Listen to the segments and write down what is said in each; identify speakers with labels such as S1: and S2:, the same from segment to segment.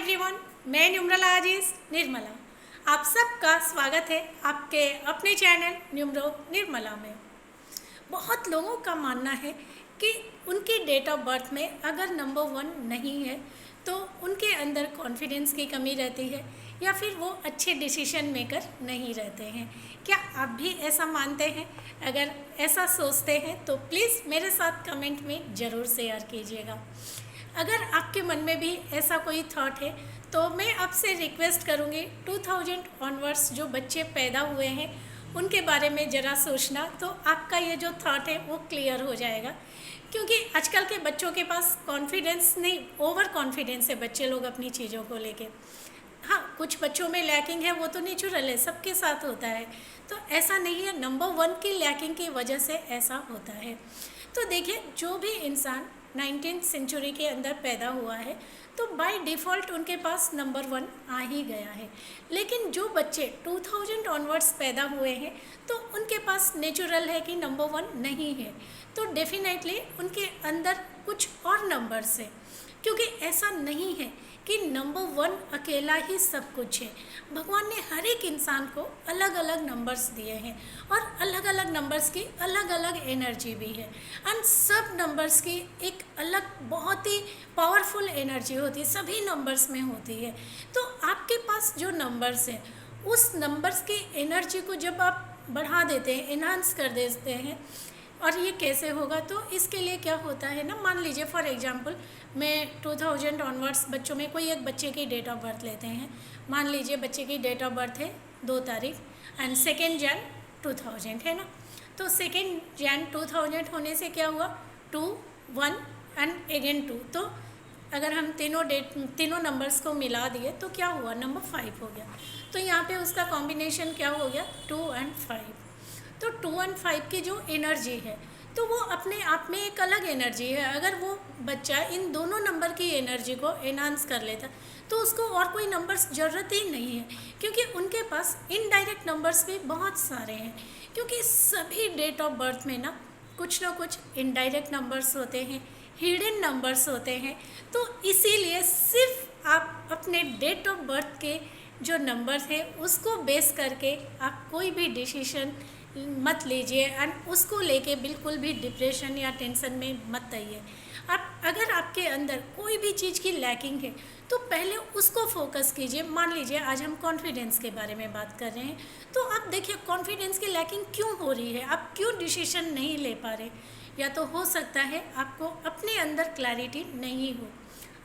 S1: Everyone, मैं numeral आजीज निर्मला। आप सबका स्वागत है आपके अपने चैनल न्यूमरो निर्मला में। बहुत लोगों का मानना है कि उनकी डेट ऑफ बर्थ में अगर नंबर 1 नहीं है तो उनके अंदर कॉन्फिडेंस की कमी रहती है या फिर वो अच्छे डिसीजन मेकर नहीं रहते हैं। क्या आप भी ऐसा मानते हैं? अगर ऐसा सोचते हैं तो प्लीज़ मेरे साथ कमेंट में ज़रूर शेयर कीजिएगा। अगर आपके मन में भी ऐसा कोई थॉट है तो मैं आपसे रिक्वेस्ट करूँगी 2000 ऑनवर्ड्स जो बच्चे पैदा हुए हैं उनके बारे में ज़रा सोचना, तो आपका ये जो थॉट है वो क्लियर हो जाएगा। क्योंकि आजकल के बच्चों के पास कॉन्फिडेंस नहीं, ओवर कॉन्फिडेंस है बच्चे लोग अपनी चीज़ों को लेके। हाँ, कुछ बच्चों में लैकिंग है, वो तो नेचुरल है, सबके साथ होता है, तो ऐसा नहीं है नंबर 1 की लैकिंग की वजह से ऐसा होता है। तो देखिए, जो भी इंसान 19th सेंचुरी के अंदर पैदा हुआ है तो बाय डिफ़ॉल्ट उनके पास नंबर 1 आ ही गया है। लेकिन जो बच्चे 2000 ऑनवर्ड्स पैदा हुए हैं तो उनके पास नेचुरल है कि नंबर 1 नहीं है, तो डेफिनेटली उनके अंदर कुछ और नंबर्स है। क्योंकि ऐसा नहीं है कि नंबर 1 अकेला ही सब कुछ है। भगवान ने हर एक इंसान को अलग अलग नंबर्स दिए हैं और अलग अलग नंबर्स की अलग अलग एनर्जी भी है। एंड सब नंबर्स की एक अलग बहुत ही पावरफुल एनर्जी होती है, सभी नंबर्स में होती है। तो आपके पास जो नंबर्स हैं उस नंबर्स की एनर्जी को जब आप बढ़ा देते हैं, इन्हांस कर देते हैं, और ये कैसे होगा, तो इसके लिए क्या होता है ना, मान लीजिए फॉर एग्जांपल मैं 2000 ऑनवर्ड्स बच्चों में कोई एक बच्चे की डेट ऑफ बर्थ लेते हैं। मान लीजिए बच्चे की डेट ऑफ बर्थ है 2 तारीख एंड 2 जन 2000 है ना। तो 2 जन 2000 होने से क्या हुआ, 2 1 एंड अगेन 2। तो अगर हम तीनों नंबर्स को मिला दिए तो क्या हुआ, नंबर 5 हो गया। तो यहाँ पे उसका कॉम्बिनेशन क्या हो गया, 2 एंड 5। तो 2 और 5 की जो एनर्जी है तो वो अपने आप में एक अलग एनर्जी है। अगर वो बच्चा इन दोनों नंबर की एनर्जी को एनहांस कर लेता तो उसको और कोई नंबर्स ज़रूरत ही नहीं है, क्योंकि उनके पास इनडायरेक्ट नंबर्स भी बहुत सारे हैं। क्योंकि सभी डेट ऑफ बर्थ में ना कुछ इनडायरेक्ट नंबर्स होते हैं, हिडन नंबर्स होते हैं। तो इसीलिए सिर्फ आप अपने डेट ऑफ बर्थ के जो नंबर है उसको बेस करके आप कोई भी डिसीजन मत लीजिए एंड उसको लेके बिल्कुल भी डिप्रेशन या टेंशन में मत आइए। आप अगर आपके अंदर कोई भी चीज़ की लैकिंग है तो पहले उसको फोकस कीजिए। मान लीजिए आज हम कॉन्फिडेंस के बारे में बात कर रहे हैं, तो आप देखिए कॉन्फिडेंस की लैकिंग क्यों हो रही है, आप क्यों डिसीजन नहीं ले पा रहे। या तो हो सकता है आपको अपने अंदर क्लैरिटी नहीं हो,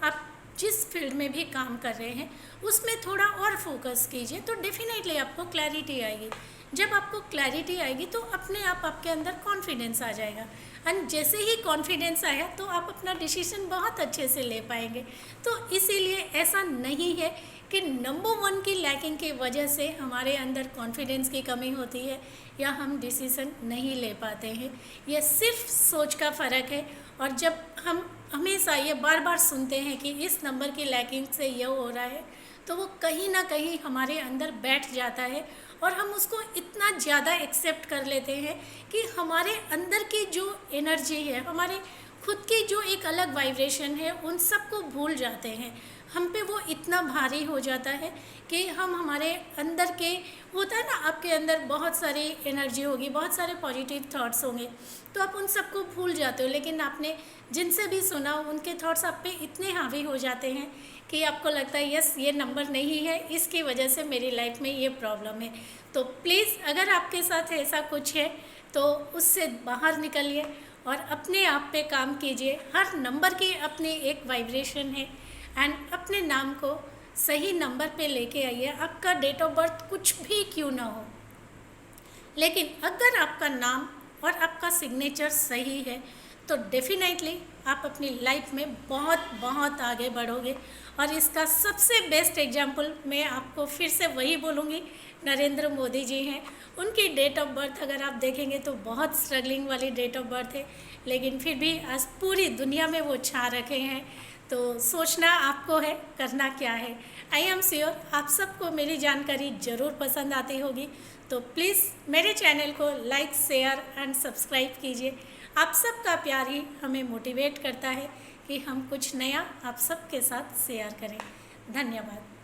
S1: आप जिस फील्ड में भी काम कर रहे हैं उसमें थोड़ा और फोकस कीजिए तो डेफिनेटली आपको क्लैरिटी आएगी। जब आपको क्लैरिटी आएगी तो अपने आप आपके अंदर कॉन्फिडेंस आ जाएगा, एंड जैसे ही कॉन्फिडेंस आया तो आप अपना डिसीजन बहुत अच्छे से ले पाएंगे। तो इसीलिए ऐसा नहीं है कि नंबर 1 की लैकिंग की वजह से हमारे अंदर कॉन्फिडेंस की कमी होती है या हम डिसीजन नहीं ले पाते हैं। यह सिर्फ सोच का फ़र्क है। और जब हम हमेशा ये बार बार सुनते हैं कि इस नंबर की लैकिंग से यह हो रहा है, तो वो कहीं ना कहीं हमारे अंदर बैठ जाता है और हम उसको इतना ज़्यादा एक्सेप्ट कर लेते हैं कि हमारे अंदर की जो एनर्जी है, हमारे खुद की जो एक अलग वाइब्रेशन है, उन सब को भूल जाते हैं। हम पे वो इतना भारी हो जाता है कि हम हमारे अंदर के, होता है ना, आपके अंदर बहुत सारी एनर्जी होगी, बहुत सारे पॉजिटिव थॉट्स होंगे, तो आप उन सबको भूल जाते हो। लेकिन आपने जिनसे भी सुना उनके थॉट्स आप पे इतने हावी हो जाते हैं कि आपको लगता है यस ये नंबर नहीं है, इसकी वजह से मेरी लाइफ में ये प्रॉब्लम है। तो प्लीज़ अगर आपके साथ ऐसा कुछ है तो उससे बाहर निकलिए और अपने आप पे काम कीजिए। हर नंबर की अपनी एक वाइब्रेशन है एंड अपने नाम को सही नंबर पे लेके आइए। आपका डेट ऑफ बर्थ कुछ भी क्यों ना हो, लेकिन अगर आपका नाम और आपका सिग्नेचर सही है तो डेफिनेटली आप अपनी लाइफ में बहुत बहुत आगे बढ़ोगे। और इसका सबसे बेस्ट एग्जाम्पल मैं आपको फिर से वही बोलूँगी, नरेंद्र मोदी जी हैं। उनकी डेट ऑफ बर्थ अगर आप देखेंगे तो बहुत स्ट्रगलिंग वाली डेट ऑफ बर्थ है, लेकिन फिर भी आज पूरी दुनिया में वो छा रखे हैं। तो सोचना आपको है, करना क्या है। आई एम श्योर आप सबको मेरी जानकारी ज़रूर पसंद आती होगी, तो प्लीज़ मेरे चैनल को लाइक, शेयर एंड सब्सक्राइब कीजिए। आप सबका प्यार ही हमें मोटिवेट करता है कि हम कुछ नया आप सबके साथ शेयर करें। धन्यवाद।